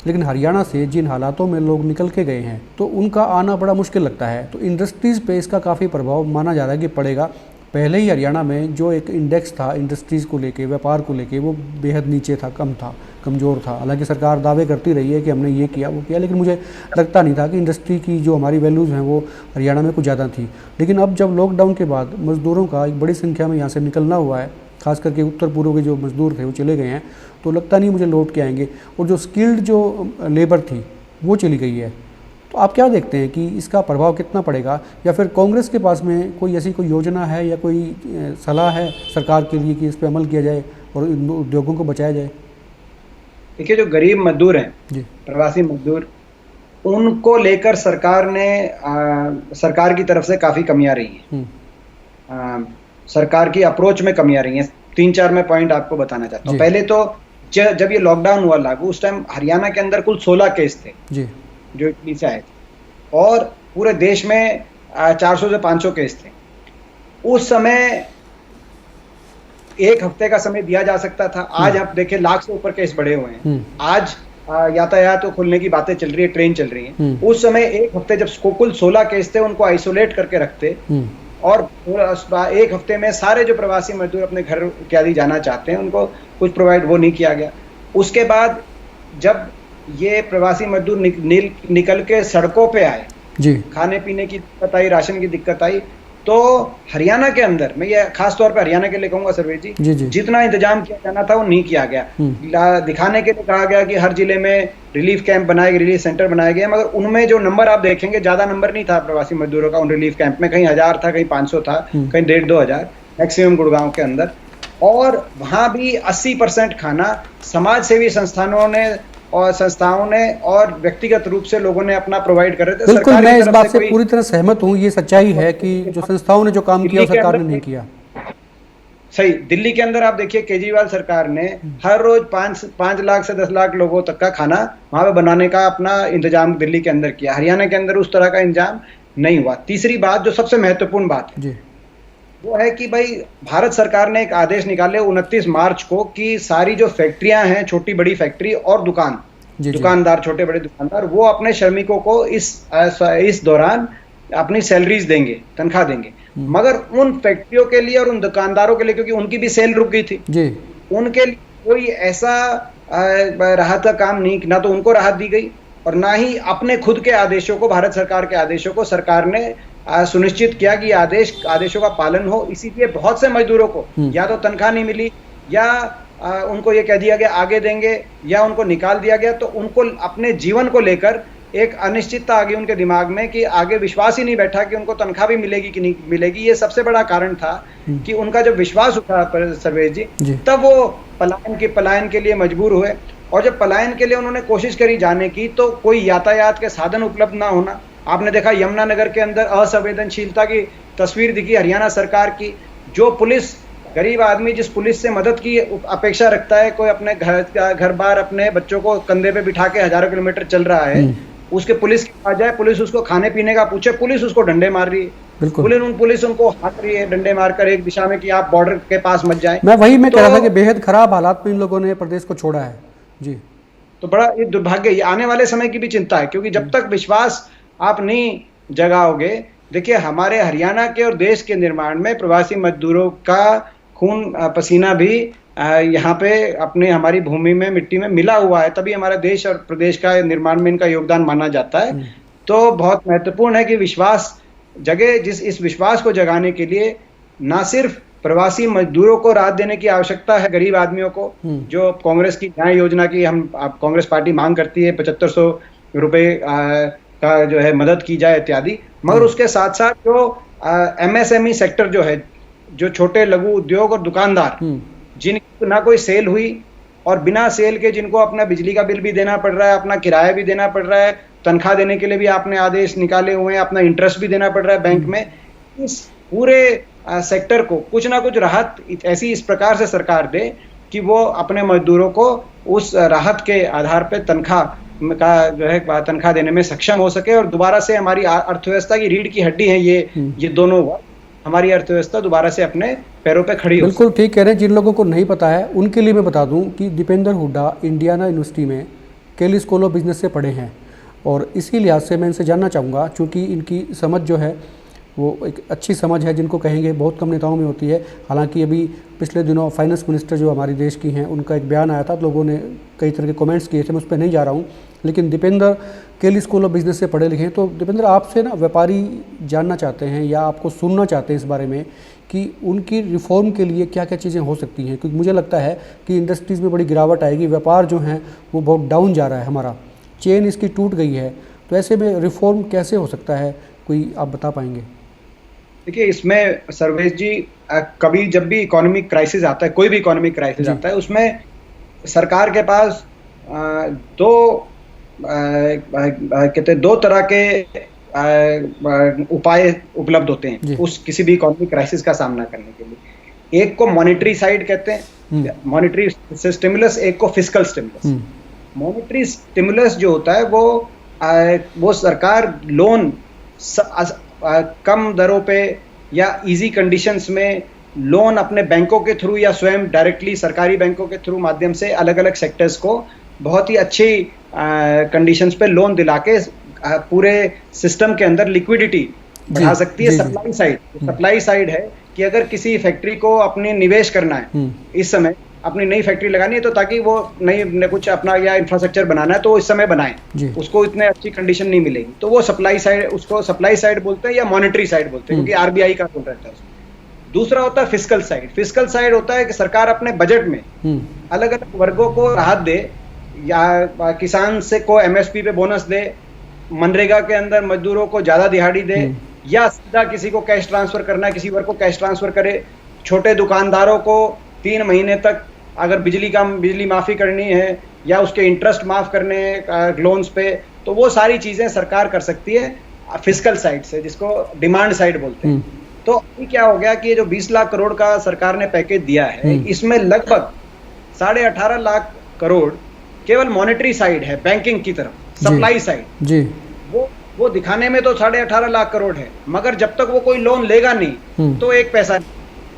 लेकिन हरियाणा से जिन हालातों में लोग निकल के गए हैं तो उनका आना बड़ा मुश्किल लगता है। तो इंडस्ट्रीज़ पे इसका काफ़ी प्रभाव माना जा रहा है कि पड़ेगा। पहले ही हरियाणा में जो एक इंडेक्स था इंडस्ट्रीज़ को लेके, व्यापार को लेके, वो बेहद नीचे था, कम था, कमज़ोर था। हालांकि सरकार दावे करती रही है कि हमने ये किया वो किया, लेकिन मुझे लगता नहीं था कि इंडस्ट्री की जो हमारी वैल्यूज़ हैं वो हरियाणा में कुछ ज़्यादा थी। लेकिन अब जब लॉकडाउन के बाद मज़दूरों का एक बड़ी संख्या में यहाँ से निकलना हुआ है, खास करके उत्तर पूर्व के जो मज़दूर थे वो चले गए हैं, तो लगता नहीं मुझे लौट के आएंगे। और जो स्किल्ड जो लेबर थी वो चली गई है। तो आप क्या देखते हैं कि इसका प्रभाव कितना पड़ेगा, या फिर कांग्रेस के पास में कोई ऐसी कोई योजना है या कोई सलाह है सरकार के लिए कि इस पर अमल किया जाए और इन उद्योगों को बचाया जाए? देखिए, जो गरीब मजदूर हैं, प्रवासी मजदूर, उनको लेकर सरकार की तरफ से काफ़ी कमियां रही हैं। सरकार की अप्रोच में कमियां रही हैं। 3-4 मैं पॉइंट आपको बताना चाहता हूँ। पहले तो जब ये लॉकडाउन हुआ लागू, उस टाइम हरियाणा के अंदर कुल 16 केस थे जो इटली से आए थे, और पूरे देश में 400 से 500 केस थे। उस समय 1 हफ्ते का समय दिया जा सकता था। आज आप देखें, लाख से ऊपर केस बढ़े हुए हैं। आज यातायात तो खुलने की बातें चल रही है, ट्रेन चल रही है। उस समय 1 हफ्ते जब कुल 16 केस थे, उनको आइसोलेट करके रखते और 1 हफ्ते में सारे जो प्रवासी मजदूर अपने घर इत्यादि जाना चाहते हैं उनको कुछ प्रोवाइड वो नहीं किया गया। उसके बाद जब ये प्रवासी मजदूर निकल के सड़कों पे आए, खाने पीने की दिक्कत आई, राशन की दिक्कत आई, तो हरियाणा के अंदर, मैं ये खास तौर पे हरियाणा के लिए कहूंगा सर्वेश जी, जितना इंतजाम किया जाना था वो नहीं किया गया। दिखाने के लिए कहा गया कि हर जिले में रिलीफ कैंप बनाए गए, रिलीफ सेंटर बनाए गए, मगर उनमें जो नंबर आप देखेंगे, ज्यादा नंबर नहीं था प्रवासी मजदूरों का उन रिलीफ कैंप में। कहीं 1000 था, कहीं 500 था, कहीं 1,500-2 हजार मैक्सिमम गुड़गांव के अंदर। और वहां भी 80% खाना समाज सेवी संस्थाओं ने और व्यक्तिगत रूप से लोगों ने अपना प्रोवाइड कर रहे थे। बिल्कुल, मैं इस बात से पूरी तरह सहमत हूँ। ये सच्चाई है कि जो संस्थाओं ने जो काम किया सरकार ने नहीं किया। सही। दिल्ली के अंदर आप देखिए, केजरीवाल सरकार ने हर रोज 5 लाख से 10 लाख लोगों तक का खाना वहां पे बनाने का अपना इंतजाम दिल्ली के अंदर किया। हरियाणा के अंदर उस तरह का इंतजाम नहीं हुआ। तीसरी बात, जो सबसे महत्वपूर्ण बात है, वो है कि भाई भारत सरकार ने एक आदेश निकाले 29 मार्च को कि सारी जो फैक्ट्रियां हैं, छोटी बड़ी फैक्ट्री और दुकानदार, छोटे बड़े दुकानदार, वो अपने श्रमिकों को इस दौरान अपनी सैलरीज देंगे, तनख्वाह देंगे। मगर उन फैक्ट्रियों के लिए और उन दुकानदारों के लिए, क्योंकि उनकी भी सेल रुक गई थी, उनके लिए कोई ऐसा राहत का काम नहीं, ना तो उनको राहत दी गई और ना ही अपने खुद के आदेशों को, भारत सरकार के आदेशों को सरकार ने सुनिश्चित किया कि आदेशों का पालन हो। इसीलिए बहुत से मजदूरों को या तो तनख्वाह नहीं मिली, या उनको ये कह दिया गया आगे देंगे, या उनको निकाल दिया गया। तो उनको अपने जीवन को लेकर एक अनिश्चितता आ गई उनके दिमाग में कि आगे विश्वास ही नहीं बैठा कि उनको तनख्वाह भी मिलेगी कि नहीं मिलेगी। ये सबसे बड़ा कारण था कि उनका जब विश्वास उठा सर्वेश जी, तब वो पलायन के लिए मजबूर हुए। और जब पलायन के लिए उन्होंने कोशिश करी जाने की, तो कोई यातायात के साधन उपलब्ध ना होना। आपने देखा यमुनानगर के अंदर असंवेदनशीलता की तस्वीर दिखी हरियाणा सरकार की। जो पुलिस, गरीब आदमी जिस पुलिस से मदद की अपेक्षा रखता है, कोई अपने घर बार अपने बच्चों को कंधे पे बिठा के हजारों किलोमीटर चल रहा है, उसके पुलिस के पास जाए, पुलिस उसको खाने पीने का पूछे, पुलिस उसको डंडे मार रही है। पुलिस उनको हाथ रही है डंडे मारकर एक दिशा में कि आप बॉर्डर के पास मत जाएं। मैं कह रहा था कि बेहद खराब हालात में इन लोगों ने प्रदेश को छोड़ा है जी। तो बड़ा ये दुर्भाग्य, ये आने वाले समय की भी चिंता है, क्योंकि जब तक विश्वास आप नहीं जगाओगे, देखिए हमारे हरियाणा के और देश के निर्माण में प्रवासी मजदूरों का खून पसीना भी यहाँ पे हमारी भूमि में, मिट्टी में मिला हुआ है, तभी हमारा देश और प्रदेश का निर्माण में इनका योगदान माना जाता है। तो बहुत महत्वपूर्ण है कि विश्वास जगे। इस विश्वास को जगाने के लिए ना सिर्फ प्रवासी मजदूरों को राहत देने की आवश्यकता है, गरीब आदमियों को, जो कांग्रेस की न्याय योजना की कांग्रेस पार्टी मांग करती है, 7500 रुपए का जो है मदद की जाए इत्यादि, मगर उसके साथ साथ जो MSME सेक्टर जो है, जो छोटे लघु उद्योग और दुकानदार, जिनकी ना कोई सेल हुई और बिना सेल के जिनको अपना बिजली का बिल भी देना पड़ रहा है, अपना किराया भी देना पड़ रहा है, तनख्वाह देने के लिए भी आपने आदेश निकाले हुए हैं, अपना इंटरेस्ट भी देना पड़ रहा है बैंक में, इस पूरे सेक्टर को कुछ ना कुछ राहत ऐसी इस प्रकार से सरकार दे कि वो अपने मजदूरों को उस राहत के आधार पर तनख्वाह देने में सक्षम हो सके और दोबारा से हमारी अर्थव्यवस्था की रीढ़ की हड्डी है ये दोनों, हमारी अर्थव्यवस्था दोबारा से अपने पैरों पे खड़ी हो। बिल्कुल ठीक कह रहे हैं। जिन लोगों को नहीं पता है उनके लिए मैं बता दूं कि दीपेंद्र हुड्डा इंडियाना यूनिवर्सिटी में केली स्कूल ऑफ बिजनेस से पढ़े हैं, और इसी लिहाज से मैं इनसे जानना चाहूँगा, चूँकि इनकी समझ जो है वो एक अच्छी समझ है, जिनको कहेंगे बहुत कम नेताओं में होती है। हालांकि अभी पिछले दिनों फाइनेंस मिनिस्टर जो हमारे देश की हैं, उनका एक बयान आया था, तो लोगों ने कई तरह के कमेंट्स किए थे, मैं उस पर नहीं जा रहा हूँ। लेकिन दीपेंद्र केली स्कूल ऑफ बिजनेस से पढ़े लिखे हैं, तो दीपेंद्र आपसे ना व्यापारी जानना चाहते हैं या आपको सुनना चाहते हैं इस बारे में कि उनकी रिफॉर्म के लिए क्या क्या चीज़ें हो सकती हैं, क्योंकि मुझे लगता है कि इंडस्ट्रीज़ में बड़ी गिरावट आएगी, व्यापार जो है वो बहुत डाउन जा रहा है, हमारा चेन इसकी टूट गई है। तो ऐसे में रिफॉर्म कैसे हो सकता है, कोई आप बता पाएंगे? देखिए, इसमें सर्वेश जी, कभी जब भी इकोनॉमिक क्राइसिस आता है, कोई भी इकोनॉमिक क्राइसिस आता है, उसमें सरकार के पास दो तरह के उपाय उपलब्ध होते हैं उस किसी भी इकोनॉमिक क्राइसिस का सामना करने के लिए। एक को मॉनेटरी साइड कहते हैं, मॉनेटरी स्टिमुलस, एक को फिस्कल स्टिमुलस। मॉनेटरी स्टिमुलस जो होता है वो सरकार लोन कम दरों पे या इजी कंडीशंस में लोन अपने बैंकों के थ्रू या स्वयं डायरेक्टली सरकारी बैंकों के थ्रू माध्यम से अलग अलग सेक्टर्स को बहुत ही अच्छी कंडीशंस पे लोन दिला के पूरे सिस्टम के अंदर लिक्विडिटी बढ़ा सकती है। सप्लाई साइड है कि अगर किसी फैक्ट्री को अपनी निवेश करना है, इस समय अपनी नई फैक्ट्री लगानी है, तो ताकि वो नई कुछ अपना या इंफ्रास्ट्रक्चर बनाना है तो इस समय बनाए, उसको इतने अच्छी कंडीशन नहीं मिलेगी, तो वो सप्लाई साइड, उसको सप्लाई साइड बोलते हैं या मॉनेटरी साइड बोलते हैं, क्योंकि आरबीआई का रोल रहता है उसमें। दूसरा होता है फिस्कल साइड। फिस्कल साइड होता है कि सरकार अपने बजट में अलग अलग वर्गों को राहत दे, या किसान से को एमएसपी पे बोनस दे, मनरेगा के अंदर मजदूरों को ज्यादा दिहाड़ी दे, या सीधा किसी को कैश ट्रांसफर करना है, किसी वर्ग को कैश ट्रांसफर करे। छोटे दुकानदारों को 3 महीने तक अगर बिजली माफी करनी है या उसके इंटरेस्ट माफ करने हैं लोन्स पे, तो वो सारी चीजें सरकार कर सकती है फिस्कल साइड से, जिसको डिमांड साइड बोलते हैं। तो अभी क्या हो गया कि ये जो 20 लाख करोड़ का सरकार ने पैकेज दिया है, इसमें लगभग 18.5 लाख करोड़ केवल मॉनेटरी साइड है, बैंकिंग की तरफ। सप्लाई साइड जी वो दिखाने में तो 18.5 लाख करोड़ है, मगर जब तक वो कोई लोन लेगा नहीं तो एक पैसा नहीं।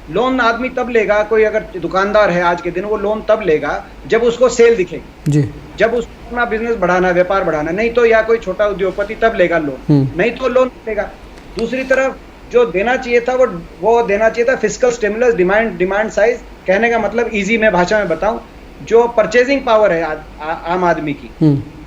लोन आदमी तब लेगा, कोई अगर दुकानदार है आज के दिन, वो लोन तब लेगा जब उसको सेल दिखेगी जी, जब उसको अपना बिजनेस बढ़ाना, व्यापार बढ़ाना, नहीं तो, या कोई छोटा उद्योगपति तब लेगा लोन, नहीं तो लोन लेगा। दूसरी तरफ जो देना चाहिए था वो देना चाहिए था फिस्कल स्टिमुलस, डिमांड साइज। कहने का मतलब इजी में भाषा में बताऊं, जो परचेजिंग पावर है आम आदमी की,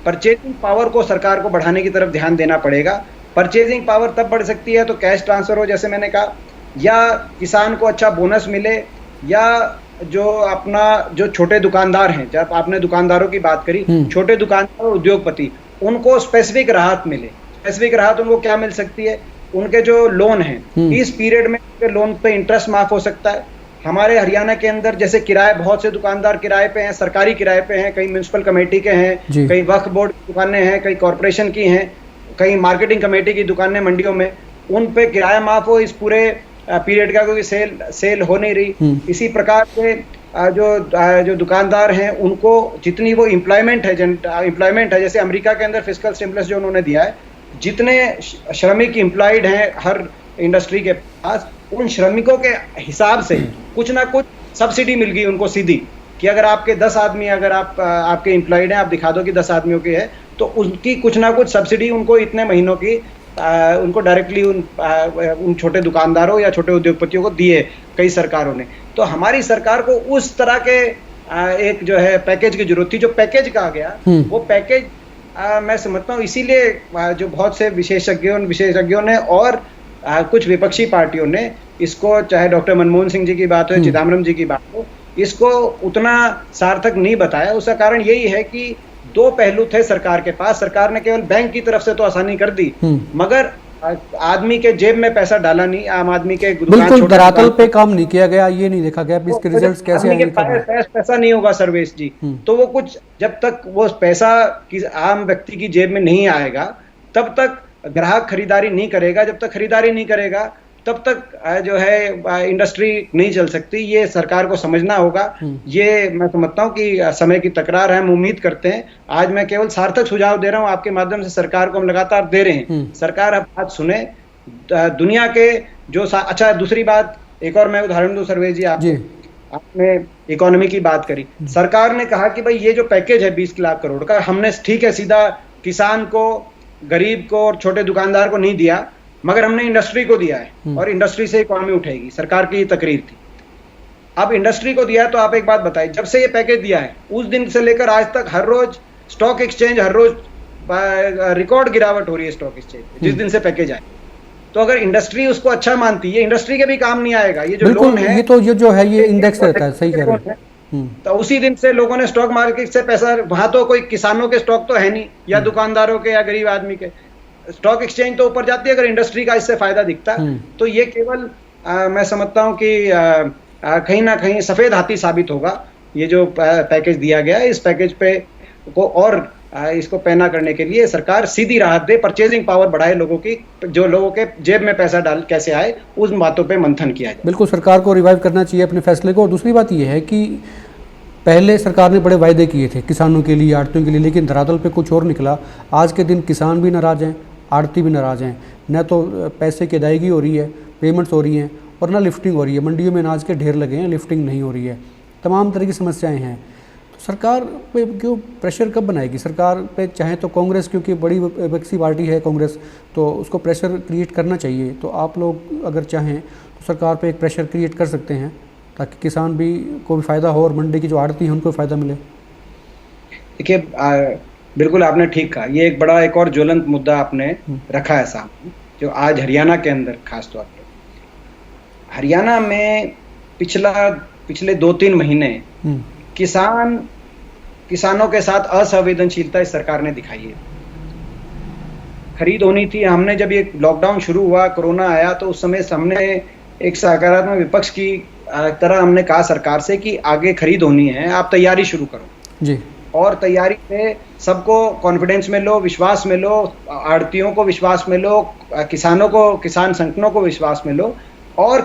परचेजिंग पावर को सरकार को बढ़ाने की तरफ ध्यान देना पड़ेगा। परचेजिंग पावर तब बढ़ सकती है तो कैश ट्रांसफर हो, जैसे मैंने कहा, या किसान को अच्छा बोनस मिले, या जो छोटे दुकानदार हैं, जब आपने दुकानदारों की बात करी, छोटे दुकानदार और उद्योगपति, उनको स्पेसिफिक राहत मिले। स्पेसिफिक राहत उनको क्या मिल सकती है? उनके जो लोन हैं, इस पीरियड में उनके लोन पे इंटरेस्ट माफ हो सकता है। हमारे हरियाणा के अंदर जैसे किराए, बहुत से दुकानदार किराए पे हैं, सरकारी किराए पे हैं, कई म्युनिसिपल कमेटी के हैं, कई वक्फ बोर्ड की दुकानें हैं, कई कॉरपोरेशन की हैं, कई मार्केटिंग कमेटी की दुकानें मंडियों में, उन पे किराया माफ हो इस पूरे पीरियड का, क्योंकि सेल हो नहीं रही। इसी प्रकार से जो दुकानदार हैं, उनको जितनी वो एम्प्लॉयमेंट है, जैसे अमेरिका के अंदर फिस्कल स्टिमुलस जो उन्होंने दिया है, जितने श्रमिक एम्प्लॉयड हैं हर इंडस्ट्री के पास, उन श्रमिकों के हिसाब से कुछ ना कुछ सब्सिडी मिल गई उनको सीधी, कि अगर आपके 10 आदमी, अगर आपके एम्प्लॉयड हैं, आप दिखा दो कि 10 आदमियों के है, तो उनकी कुछ ना कुछ सब्सिडी उनको इतने महीनों की उनको डायरेक्टली उन छोटे दुकानदारों या छोटे उद्योगपतियों को दिए कई सरकारों ने। तो हमारी सरकार को उस तरह के एक जो है पैकेज की जरूरत थी। जो पैकेज कहा गया, वो पैकेज मैं समझता हूँ इसीलिए जो बहुत से विशेषज्ञों ने और कुछ विपक्षी पार्टियों ने इसको, चाहे डॉक्टर मनमोहन सिंह जी की बात हो, चिदम्बरम जी की बात हो, इसको उतना सार्थक नहीं बताया। उसका कारण यही है कि 2 पहलू थे सरकार के पास। सरकार ने केवल बैंक की तरफ से तो आसानी कर दी, मगर आदमी के जेब में पैसा डाला नहीं। आम आदमी के बिल्कुल धरातल पे काम नहीं किया गया, ये नहीं देखा गया इसके रिजल्ट्स कैसे आएंगे। पैसा नहीं होगा सर्वेश जी, तो वो कुछ, जब तक वो पैसा आम व्यक्ति की जेब में नहीं आएगा, तब तक ग्राहक खरीदारी नहीं करेगा। जब तक खरीदारी नहीं करेगा, तब तक जो है इंडस्ट्री नहीं चल सकती। ये सरकार को समझना होगा। ये मैं समझता हूँ कि समय की तकरार है। हम उम्मीद करते हैं, आज मैं केवल सार्थक सुझाव दे रहा हूँ आपके माध्यम से, सरकार को हम लगातार दे रहे हैं। सरकार अब बात सुने दुनिया के जो अच्छा, दूसरी बात एक और मैं उदाहरण दूं सर्वेश जी, आपने इकोनॉमी की बात करी। सरकार ने कहा कि भाई ये जो पैकेज है 20 लाख करोड़ का, हमने ठीक है सीधा किसान को, गरीब को और छोटे दुकानदार को नहीं दिया, मगर हमने इंडस्ट्री को दिया है और इंडस्ट्री से इकोनॉमी उठेगी। सरकार की ये तकरीर थी। अब इंडस्ट्री को दिया, तो आप एक बात बताइए, जब से ये पैकेज दिया है उस दिन से लेकर आज तक हर रोज स्टॉक एक्सचेंज, हर रोज रिकॉर्ड गिरावट हो रही है स्टॉक एक्सचेंज जिस दिन से पैकेज आए। तो अगर इंडस्ट्री उसको अच्छा मानती है, इंडस्ट्री के भी काम नहीं आएगा। ये जो लोन है, ये जो है ये इंडेक्स रहता है, सही कह रहे हैं। तो उसी दिन से लोगों ने स्टॉक मार्केट से पैसा, वहां तो कोई किसानों के स्टॉक तो है नहीं, या दुकानदारों के, या गरीब आदमी के। स्टॉक एक्सचेंज तो ऊपर जाती है। अगर इंडस्ट्री का इससे फायदा दिखता तो ये केवल मैं समझता हूं कि कहीं ना कहीं सफेद हाथी साबित होगा। ये जो पैकेज दिया गया है, इस पैकेज पे को और इसको पैना करने के लिए सरकार सीधी राहत दे, परचेजिंग पावर बढ़ाए लोगों की, जो लोगों के जेब में पैसा डाल कैसे आए, उस बातों पे मंथन किया जाए। बिल्कुल, सरकार को रिवाइव करना चाहिए अपने फैसले को। और दूसरी बात यह है कि पहले सरकार ने बड़े वायदे किए थे किसानों के लिए, आड़तियों के लिए, लेकिन धरातल पे कुछ और निकला। आज के दिन किसान भी नाराज़ हैं, आड़ती भी नाराज़ हैं। न तो पैसे की अदायगी हो रही है, पेमेंट्स हो रही हैं, और ना लिफ्टिंग हो रही है। मंडियों में अनाज के ढेर लगे हैं, लिफ्टिंग नहीं हो रही है। तमाम तरह की समस्याएं हैं। तो सरकार पे क्यों प्रेशर कब बनाएगी? सरकार पे चाहे तो कांग्रेस, क्योंकि बड़ी विपक्षी पार्टी है कांग्रेस, तो उसको प्रेशर क्रिएट करना चाहिए। तो आप लोग अगर चाहें तो सरकार पे एक प्रेशर क्रिएट कर सकते हैं, ताकि किसान भी को भी फ़ायदा हो और मंडी की जो आड़ती हैं उनको फ़ायदा मिले। देखिए, बिल्कुल आपने ठीक कहा। ये एक बड़ा, एक और ज्वलंत मुद्दा आपने रखा है साहब, जो आज हरियाणा के अंदर खास तौर पर, हरियाणा में पिछले 2-3 महीने किसानों के साथ असंवेदनशीलता इस सरकार ने दिखाई है। खरीद होनी थी। हमने जब ये लॉकडाउन शुरू हुआ, कोरोना आया, तो उस समय हमने एक सकारात्मक विपक्ष की तरह हमने कहा सरकार से कि आगे खरीद होनी है, आप तैयारी शुरू करो जी। और तैयारी में सबको कॉन्फिडेंस में लो, विश्वास में लो, आड़तियों को विश्वास में लो, किसानों को, किसान संगठनों को विश्वास में लो, और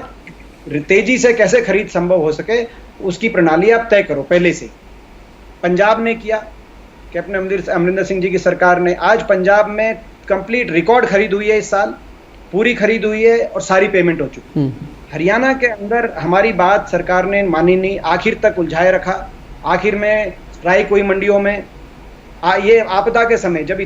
तेजी से कैसे खरीद संभव हो सके उसकी प्रणाली आप तय करो पहले से। पंजाब ने किया, कैप्टन अमरिंदर सिंह जी की सरकार ने। आज पंजाब में कंप्लीट रिकॉर्ड खरीद हुई है, इस साल पूरी खरीद हुई है और सारी पेमेंट हो चुकी। हरियाणा के अंदर हमारी बात सरकार ने मानी नहीं, आखिर तक उलझाए रखा। आखिर में स्ट्राइक हुई मंडियों में। ये आपदा के समय जब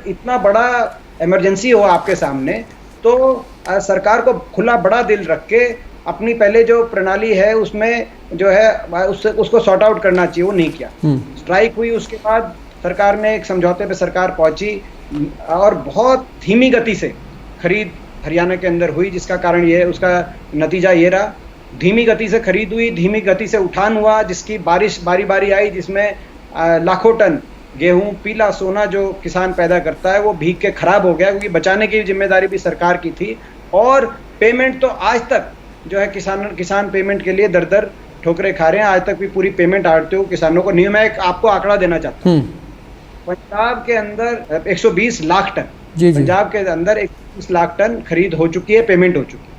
इतना बड़ा इमरजेंसी हो आपके सामने, तो सरकार को खुला बड़ा दिल रख के अपनी पहले जो प्रणाली है उसमें जो है उसको सॉर्ट आउट करना चाहिए, वो नहीं किया। स्ट्राइक हुई, उसके बाद सरकार ने एक समझौते पे सरकार पहुंची और बहुत धीमी गति से खरीद हरियाणा के अंदर हुई, जिसका कारण ये, उसका नतीजा ये रहा, धीमी गति से खरीद हुई, धीमी गति से उठान हुआ, जिसकी बारिश बारी बारी आई, जिसमें लाखों टन गेहूं, पीला सोना जो किसान पैदा करता है वो भीग के खराब हो गया, क्योंकि बचाने की जिम्मेदारी भी सरकार की थी। और पेमेंट तो आज तक जो है किसान पेमेंट के लिए दर दर ठोकरे खा रहे हैं। आज तक भी पूरी पेमेंट आड़तियों किसानों को नहीं। मैं आपको आंकड़ा देना चाहता हूँ। पंजाब के अंदर 120 लाख टन, पंजाब के अंदर 120 लाख टन खरीद हो चुकी है, पेमेंट हो चुकी है।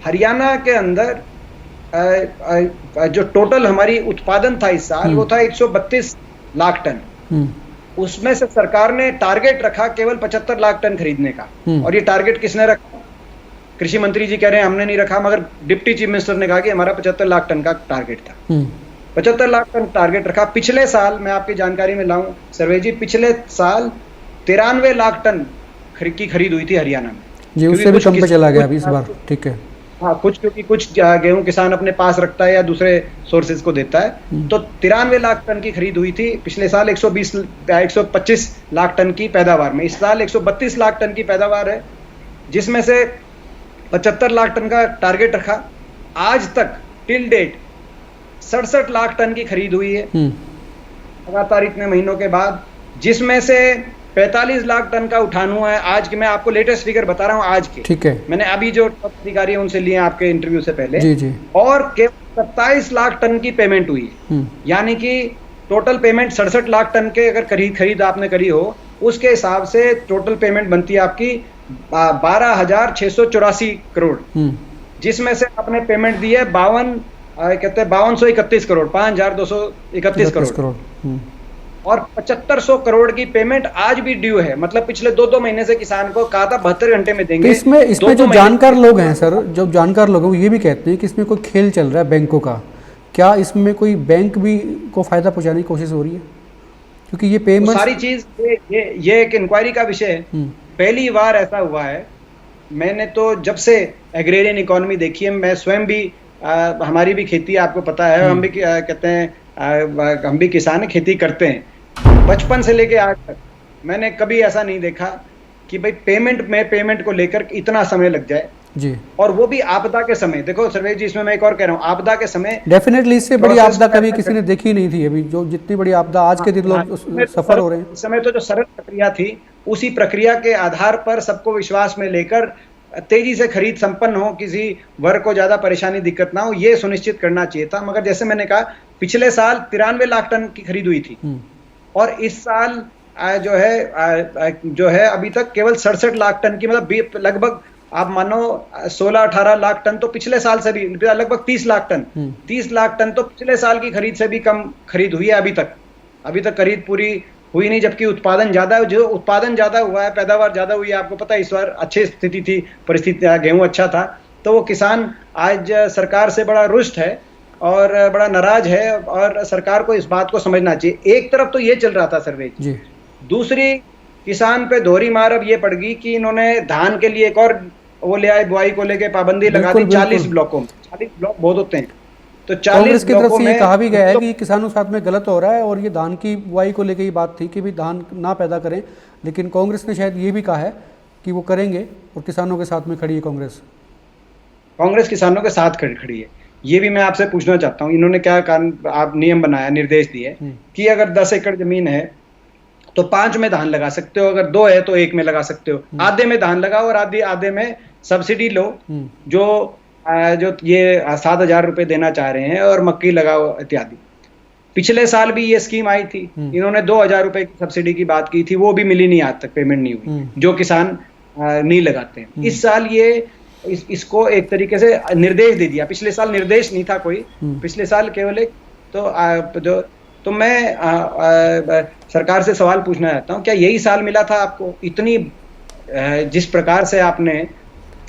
हरियाणा के अंदर जो टोटल हमारी उत्पादन था इस साल, वो था 132 लाख टन। उसमें से सरकार ने टारगेट रखा केवल 75 लाख टन खरीदने का। और ये टारगेट किसने रखा? कृषि मंत्री जी कह रहे हैं हमने नहीं रखा, मगर डिप्टी चीफ मिनिस्टर ने कहा कि हमारा 75 लाख टन का टारगेट था। 75 लाख टन टारगेट रखा। पिछले साल, मैं आपकी जानकारी में लाऊं सर्वे जी, पिछले साल 93 लाख टन की खरीद हुई थी हरियाणा में जी। उससे भी कम पे चला गया अभी इस बार। ठीक है, हाँ, क्योंकि कुछ गेहूं किसान अपने पास रखता है या दूसरे सोर्सेज को देता है। तो 93 लाख टन की खरीद हुई थी पिछले साल। 125 लाख टन की पैदावार में इस साल 132 लाख टन की पैदावार है, जिसमें से 75 लाख टन का टारगेट रखा। आज तक टिल डेट 67 लाख टन की खरीद हुई है लगातार इतने महीनों के बाद, जिसमें से 45 लाख टन का उठान हुआ है। आज के मैं आपको लेटेस्ट फिगर बता रहा हूं आज के। ठीक है, मैंने अभी जो अधिकारी उनसे लिए आपके इंटरव्यू से पहले जी जी। और केवल 27 लाख टन की पेमेंट हुई है। यानी कि टोटल पेमेंट 67 लाख टन के अगर खरीद आपने करी हो, उसके हिसाब से टोटल पेमेंट बनती है आपकी 12,684 करोड़, जिसमें से आपने पेमेंट दी है 5231 करोड़, 5,231 करोड़। और 7500 करोड़ की पेमेंट आज भी ड्यू है। मतलब पिछले 2 महीने से किसान को कहा था 72 घंटे में देंगे। इसमें जो जानकार लोग हैं सर, जो जानकार लोग हैं, ये भी कहते हैं कि इसमें कोई खेल चल रहा है बैंकों का। क्या इसमें कोई बैंक भी को फायदा पहुंचाने की कोशिश हो रही है? क्योंकि ये पेमेंट सारी चीज ये एक इंक्वायरी का विषय है। पहली बार ऐसा हुआ है। मैंने तो जब से एग्रेरियन इकोनॉमी देखी है, मैं स्वयं भी हमारी भी खेती आपको पता है, हम भी कहते हैं हम भी किसान खेती करते हैं। बचपन से लेके आज तक मैंने कभी ऐसा नहीं देखा कि भाई पेमेंट को लेकर इतना समय लग जाए। जी। और वो भी आपदा के समय। देखो सर्वेश जी, इसमें मैं एक और कह रहा हूँ, आपदा के समय डेफिनेटली इससे बड़ी आपदा कभी किसी ने देखी नहीं थी अभी, जो जितनी बड़ी आपदा आज के दिन लोग सफर हो रहे हैं। इस समय तो जो सरल प्रक्रिया थी, उसी प्रक्रिया के आधार पर सबको विश्वास में लेकर तेजी से खरीद संपन्न हो, किसी वर्ग को ज्यादा परेशानी दिक्कत ना हो, ये सुनिश्चित करना चाहिए था। मगर जैसे मैंने कहा, पिछले साल 93 लाख टन की खरीद हुई थी और इस साल जो है अभी तक केवल 67 लाख टन की, मतलब लगभग आप मानो 16-18 लाख टन तो पिछले साल से भी, लगभग 30 लाख टन 30 लाख टन तो पिछले साल की खरीद से भी कम खरीद हुई है अभी तक खरीद पूरी हुई नहीं, जबकि उत्पादन ज्यादा है। जो उत्पादन ज्यादा हुआ है, पैदावार ज्यादा हुई है, आपको पता है इस बार अच्छी स्थिति थी, परिस्थिति, गेहूं अच्छा था, तो वो किसान आज सरकार से बड़ा रुष्ट है और बड़ा नाराज है और सरकार को इस बात को समझना चाहिए। एक तरफ तो ये चल रहा था सर्वे जी, दूसरी किसान पे दोहरी मार अब ये पड़ गई कि इन्होंने धान के लिए एक और वो ले आए, बुआई को लेके पाबंदी लगा दी 40 ब्लॉकों में। 40 ब्लॉक बहुत होते हैं, तो 40 की तरफ से ये कहा भी गया है कि किसानों के साथ में गलत हो रहा है और ये धान की बुआई को लेके ही बात थी कि भी धान ना पैदा करें, लेकिन कांग्रेस ने शायद ये भी कहा है कि वो करेंगे और किसानों के साथ में खड़ी है कांग्रेस किसानों के साथ खड़ी है। ये भी मैं आपसे पूछना चाहता हूँ, इन्होंने क्या आप नियम बनाया, निर्देश दिए कि अगर 10 एकड़ जमीन है तो 5 में धान लगा सकते हो, अगर 2 है तो 1 में लगा सकते हो, आधे में धान लगाओ और आधे में सब्सिडी लो, जो ये 7,000 रुपए देना चाह रहे हैं, और मक्की लगाओ इत्यादि। पिछले साल भी ये स्कीम आई थी, इन्होंने 2,000 रुपए की सब्सिडी की बात की थी, वो भी मिली नहीं, आज तक पेमेंट नहीं हुई, जो किसान नहीं लगाते हैं। इस साल ये इसको एक तरीके से निर्देश दे दिया। पिछले साल निर्देश नहीं था कोई, पिछले साल केवल एक तो मैं सरकार से सवाल पूछना चाहता हूं, क्या यही साल मिला था आपको इतनी, जिस प्रकार से आपने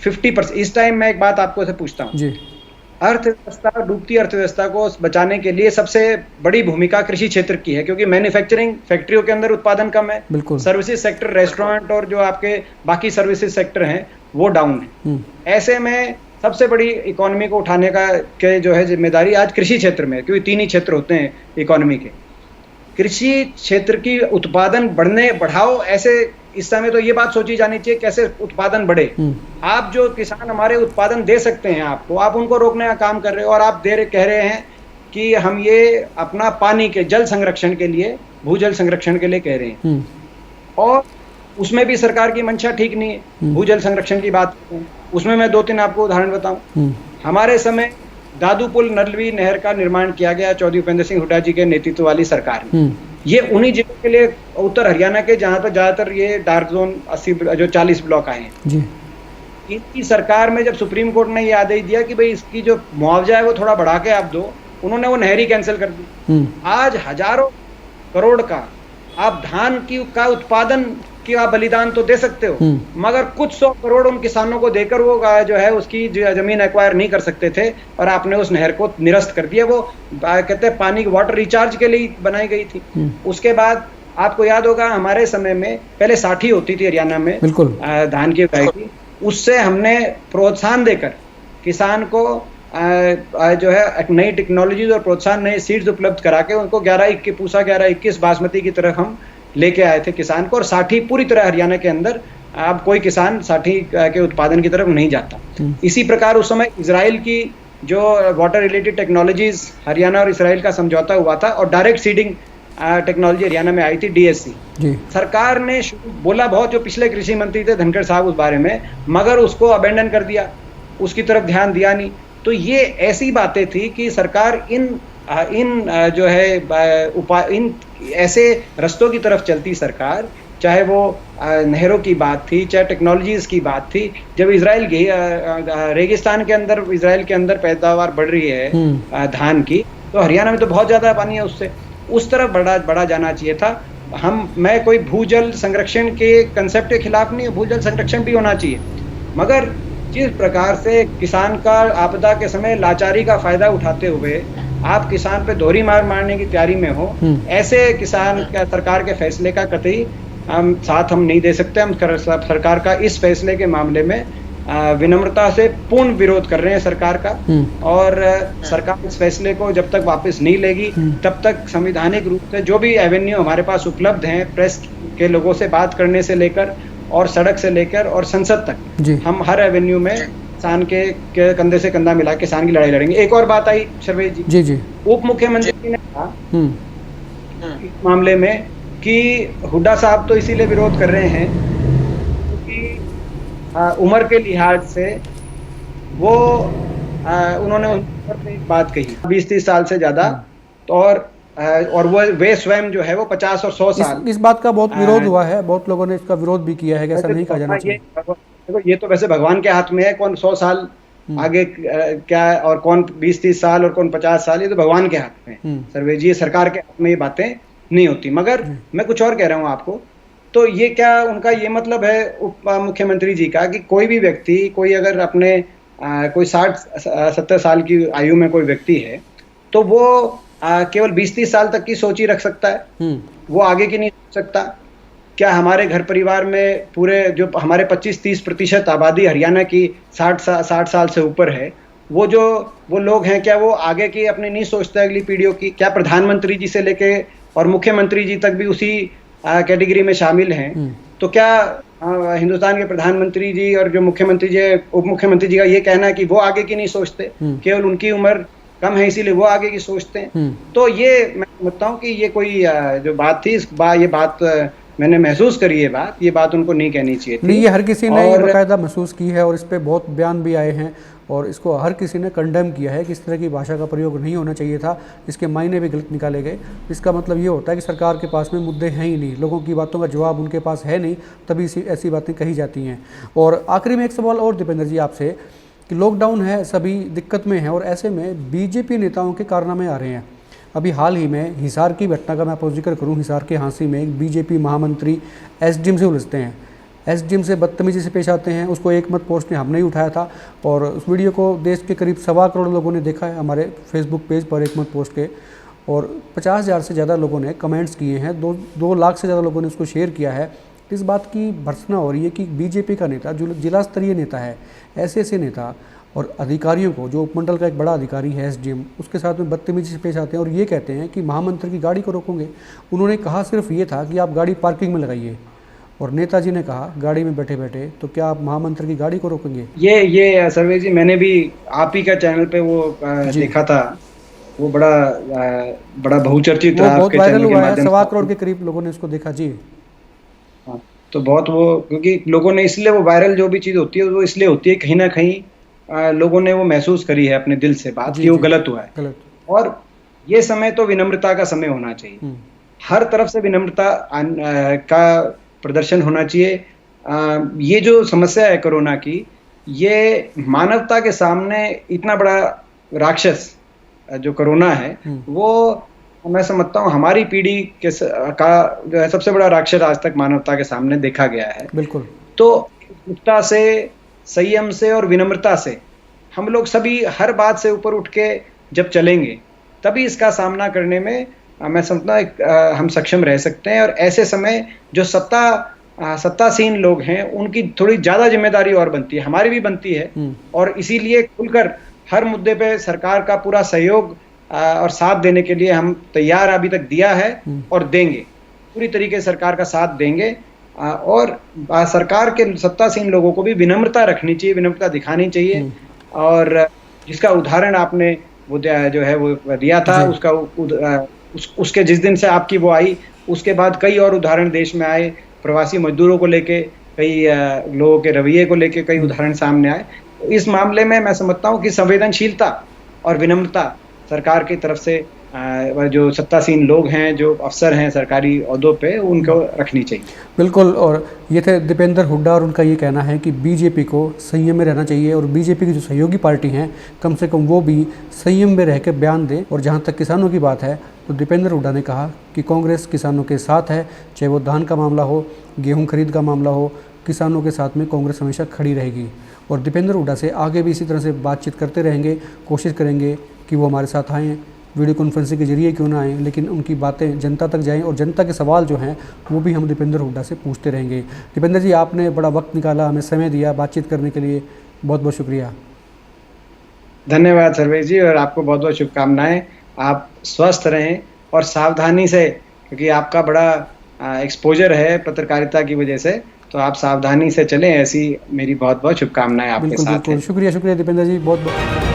50%, इस टाइम मैं एक बात आपको से पूछता हूं, अर्थव्यवस्था, डूबती अर्थव्यवस्था को बचाने के लिए सबसे बड़ी भूमिका कृषि क्षेत्र की है, क्योंकि मैन्युफैक्चरिंग फैक्ट्रियों के अंदर उत्पादन कम है, सर्विसेज सेक्टर, रेस्टोरेंट और जो आपके बाकी सर्विसेज सेक्टर हैं वो डाउन है। ऐसे में सबसे बड़ी इकोनॉमी को उठाने के जो है जिम्मेदारी आज कृषि क्षेत्र में है, क्योंकि 3 ही क्षेत्र होते हैं इकोनॉमी के। कृषि क्षेत्र की उत्पादन बढ़ाओ, ऐसे इस समय तो ये बात सोची जानी चाहिए कैसे उत्पादन बढ़े। आप जो किसान हमारे उत्पादन दे सकते हैं आपको, आप उनको रोकने का काम कर रहे हो, और आप कह रहे हैं कि हम ये अपना पानी के जल संरक्षण के लिए, भूजल संरक्षण के लिए कह रहे हैं, और उसमें भी सरकार की मंशा ठीक नहीं है। भूजल संरक्षण की बात करते हैं, उसमें मैं 2-3 आपको उदाहरण बताऊं। हमारे समय दादूपुल नलवी नहर का निर्माण किया गया चौधरी उपेंद्र सिंह हुड्डा जी के नेतृत्व वाली सरकार में। ये उन्हीं जिलों के लिए, उत्तर हरियाणा के, जहां पर ज्यादातर ये डार्क जोन 80 जो 40 ब्लॉक आए हैं। इनकी सरकार में जब सुप्रीम कोर्ट ने ये आदेश दिया कि भाई इसकी जो मुआवजा है वो थोड़ा बढ़ा के आप दो, उन्होंने वो नहर ही कैंसिल कर दी। आज हजारों करोड़ का आप धान का उत्पादन कि आप बलिदान तो दे सकते हो, मगर कुछ 100 करोड़ उन किसानों को देकर वो जो है उसकी जमीन एक्वायर नहीं कर सकते थे, और आपने उस नहर को निरस्त कर दिया। वो कहते हैं पानी वाटर रिचार्ज के लिए बनाई गई थी। उसके बाद आपको याद होगा हमारे समय में पहले साठी होती थी हरियाणा में, बिल्कुल धान की वैरायटी, उससे हमने प्रोत्साहन देकर किसान को जो है नई टेक्नोलॉजीज और प्रोत्साहन, नए सीड्स उपलब्ध करा के उनको 11-21 पूसा 11-21 बासमती की तरफ हम लेके आए थे किसान को, और साठी पूरी तरह हरियाणा के अंदर अब कोई किसान साठी के उत्पादन की तरफ नहीं जाता। इसी प्रकार उस समय इजराइल की जो वाटर रिलेटेड टेक्नोलॉजीज, हरियाणा और इजराइल का समझौता हुआ था, और डायरेक्ट सीडिंग टेक्नोलॉजी हरियाणा में आई थी, DSC। सरकार ने बोला बहुत, जो पिछले कृषि मंत्री थे धनखड़ साहब उस बारे में, मगर उसको अबेंडन कर दिया, उसकी तरफ ध्यान दिया नहीं। तो ये ऐसी बातें थी कि सरकार इन जो है इन ऐसे रस्तों की तरफ चलती सरकार, चाहे वो नहरों की बात थी, चाहे टेक्नोलॉजीज की बात थी। जब इजराइल गई, रेगिस्तान के अंदर, इजराइल के अंदर पैदावार बढ़ रही है धान की, तो हरियाणा में तो बहुत ज्यादा पानी है, उससे उस तरफ बढ़ा जाना चाहिए था। मैं कोई भूजल संरक्षण के कंसेप्ट के खिलाफ नहीं है, भूजल संरक्षण भी होना चाहिए, मगर जिस प्रकार से किसान का आपदा के समय लाचारी का फायदा उठाते हुए आप किसान पे दोहरी मार मारने की तैयारी में हो, ऐसे किसान का सरकार के फैसले का कतई हम साथ नहीं दे सकते। हम सरकार का इस फैसले के मामले में विनम्रता से पूर्ण विरोध कर रहे हैं सरकार का, और सरकार इस फैसले को जब तक वापस नहीं लेगी तब तक संवैधानिक रूप से जो भी एवेन्यू हमारे पास उपलब्ध हैं, प्रेस के लोगों से बात करने से लेकर और सड़क से लेकर और संसद तक, हम हर एवेन्यू में किसान के कंधे से कंधा मिला किसान की लड़ाई लड़ेंगे। एक और बात आई सर्वेश जी, जी जी, उप मुख्यमंत्री ने कहा इस मामले में कि हुड्डा साहब तो इसीलिए विरोध कर रहे हैं क्योंकि उम्र के लिहाज से वो उन्होंने उम्र पे एक बात कही 20-30 साल से ज्यादा, तो और वे स्वयं जो है वो 50 और 100 साल। इस बात का बहुत विरोध हुआ है, बहुत लोगों ने इसका विरोध भी किया है कि ऐसा नहीं कहा जाना चाहिए। देखो ये तो वैसे भगवान के हाथ में है, कौन 100 साल आगे क्या और कौन 20-30 साल और कौन 50 साल, ये तो भगवान के हाथ में है सर्वेश जी, सरकार के हाथ में ये बातें नहीं होती। मगर मैं कुछ और कह रहा हूँ आपको, तो ये क्या उनका ये मतलब है उप मुख्यमंत्री जी का कि कोई भी व्यक्ति, कोई अगर अपने कोई 60-70 साल की आयु में कोई व्यक्ति है तो वो केवल 20-30 साल तक की सोच ही रख सकता है, वो आगे की नहीं सोच सकता? क्या हमारे घर परिवार में पूरे जो हमारे 25-30% आबादी हरियाणा की 60 साल से ऊपर है, वो लोग हैं, क्या वो आगे की अपनी नहीं सोचते अगली पीढ़ियों की? क्या प्रधानमंत्री जी से लेके और मुख्यमंत्री जी तक भी उसी कैटेगरी में शामिल हैं? तो क्या हिंदुस्तान के प्रधानमंत्री जी और जो मुख्यमंत्री जी, उप मुख्यमंत्री जी का ये कहना है कि वो आगे की नहीं सोचते, केवल उनकी उम्र कम है इसीलिए वो आगे की सोचते हैं? तो ये मैं समझता हूँ कि ये कोई जो बात थी, ये बात मैंने महसूस करी, ये बात उनको नहीं कहनी चाहिए थी। नहीं, ये हर किसी ने बाकायदा महसूस की है और इस पे बहुत बयान भी आए हैं और इसको हर किसी ने कंडेम किया है कि इस तरह की भाषा का प्रयोग नहीं होना चाहिए था, इसके मायने भी गलत निकाले गए। इसका मतलब ये होता है कि सरकार के पास में मुद्दे हैं ही नहीं, लोगों की बातों का जवाब उनके पास है नहीं, तभी ऐसी बातें कही जाती हैं। और आखिरी में एक सवाल और दीपेंद्र जी आपसे कि लॉकडाउन है, सभी दिक्कत में हैं और ऐसे में बीजेपी नेताओं के कारनामे आ रहे हैं। अभी हाल ही में हिसार की घटना का मैं आपको जिक्र करूं, हिसार के हांसी में एक बीजेपी महामंत्री एसडीएम से उलझते हैं, एसडीएम से बदतमीजी से पेश आते हैं। उसको एक मत पोस्ट ने हमने ही उठाया था और उस वीडियो को देश के करीब 1.25 करोड़ लोगों ने देखा है हमारे फेसबुक पेज पर एक मत पोस्ट के, और 50,000 से ज़्यादा लोगों ने कमेंट्स किए हैं, 2 लाख से ज़्यादा लोगों ने उसको शेयर किया है। इस बात की भर्त्सना हो रही है कि बीजेपी का नेता जो जिला स्तरीय नेता है, ऐसे नेता और अधिकारियों को, जो उपमंडल का एक बड़ा अधिकारी है एसडीएम, उसके साथ में बदतमीजी से पेश आते हैं और ये कहते हैं कि महामंत्री की गाड़ी को रोकोगे। उन्होंने कहा सिर्फ ये था कि आप गाड़ी पार्किंग में लगाइए और नेताजी ने कहा गाड़ी में बैठे बैठे, तो क्या आप महामंत्री की गाड़ी को रोकेंगे? ये सर्वेश जी, मैंने भी आप ही का चैनल पे वो देखा था, वो बड़ा बहुचर्चित था, बहुत वायरल हुआ है, 1.25 करोड़ के करीब लोगों ने उसको देखा जी। तो बहुत क्योंकि लोगों ने, इसलिए वो वायरल जो भी चीज होती है वो इसलिए होती है, कहीं ना कहीं लोगों ने वो महसूस करी है अपने दिल से बात कि वो गलत हुआ है। और ये समय तो विनम्रता का समय होना चाहिए, हर तरफ से विनम्रता का प्रदर्शन होना चाहिए। ये जो समस्या है कोरोना की, ये मानवता के सामने इतना बड़ा राक्षस जो कोरोना है, वो मैं समझता हूँ हमारी पीढ़ी का जो है सबसे बड़ा राक्षस आज तक मानवता के सामने देखा गया है। बिल्कुल। तो एकता से, संयम से और विनम्रता से हम लोग सभी हर बात से ऊपर उठ के जब चलेंगे, तभी इसका सामना करने में मैं समझता हूँ हम सक्षम रह सकते हैं। और ऐसे समय जो सत्तासीन लोग हैं, उनकी थोड़ी ज्यादा जिम्मेदारी और बनती है, हमारी भी बनती है, और इसीलिए खुलकर हर मुद्दे पे सरकार का पूरा सहयोग और साथ देने के लिए हम तैयार अभी तक दिया है और देंगे, पूरी तरीके से सरकार का साथ देंगे। और सरकार के सत्तासीन लोगों को भी विनम्रता रखनी चाहिए, विनम्रता दिखानी चाहिए। और जिसका उदाहरण आपने वो जो है वो दिया था, उसके जिस दिन से आपकी वो आई, उसके बाद कई और उदाहरण देश में आए, प्रवासी मजदूरों को लेके कई लोगों के रवैये को लेके कई उदाहरण सामने आए। तो इस मामले में मैं समझता हूँ कि संवेदनशीलता और विनम्रता सरकार की तरफ से जो सत्तासीन लोग हैं, जो अफसर हैं सरकारी ओहदों पे, उनको रखनी चाहिए। बिल्कुल। और ये थे दीपेंद्र हुड्डा और उनका ये कहना है कि बीजेपी को संयम में रहना चाहिए और बीजेपी की जो सहयोगी पार्टी हैं कम से कम वो भी संयम में रह के बयान दें। और जहाँ तक किसानों की बात है तो दीपेंद्र हुड्डा ने कहा कि कांग्रेस किसानों के साथ है, चाहे वो धान का मामला हो, गेहूँ खरीद का मामला हो, किसानों के साथ में कांग्रेस हमेशा खड़ी रहेगी। और दीपेंद्र हुड्डा से आगे भी इसी तरह से बातचीत करते रहेंगे, कोशिश करेंगे कि वो हमारे साथ आएँ, वीडियो कॉन्फ्रेंसिंग के जरिए क्यों ना आएँ, लेकिन उनकी बातें जनता तक जाएं और जनता के सवाल जो हैं वो भी हम दीपेंद्र हुड्डा से पूछते रहेंगे। दीपेंद्र जी, आपने बड़ा वक्त निकाला, हमें समय दिया बातचीत करने के लिए, बहुत बहुत शुक्रिया। धन्यवाद सर्वेश जी, और आपको बहुत बहुत शुभकामनाएं। आप स्वस्थ रहें और सावधानी से, क्योंकि आपका बड़ा एक्सपोजर है पत्रकारिता की वजह से, तो आप सावधानी से चलें, ऐसी मेरी बहुत बहुत शुभकामनाएं आपके बिल्कुल साथ बिल्कुल, हैं। शुक्रिया शुक्रिया दीपेंद्र जी, बहुत बहुत।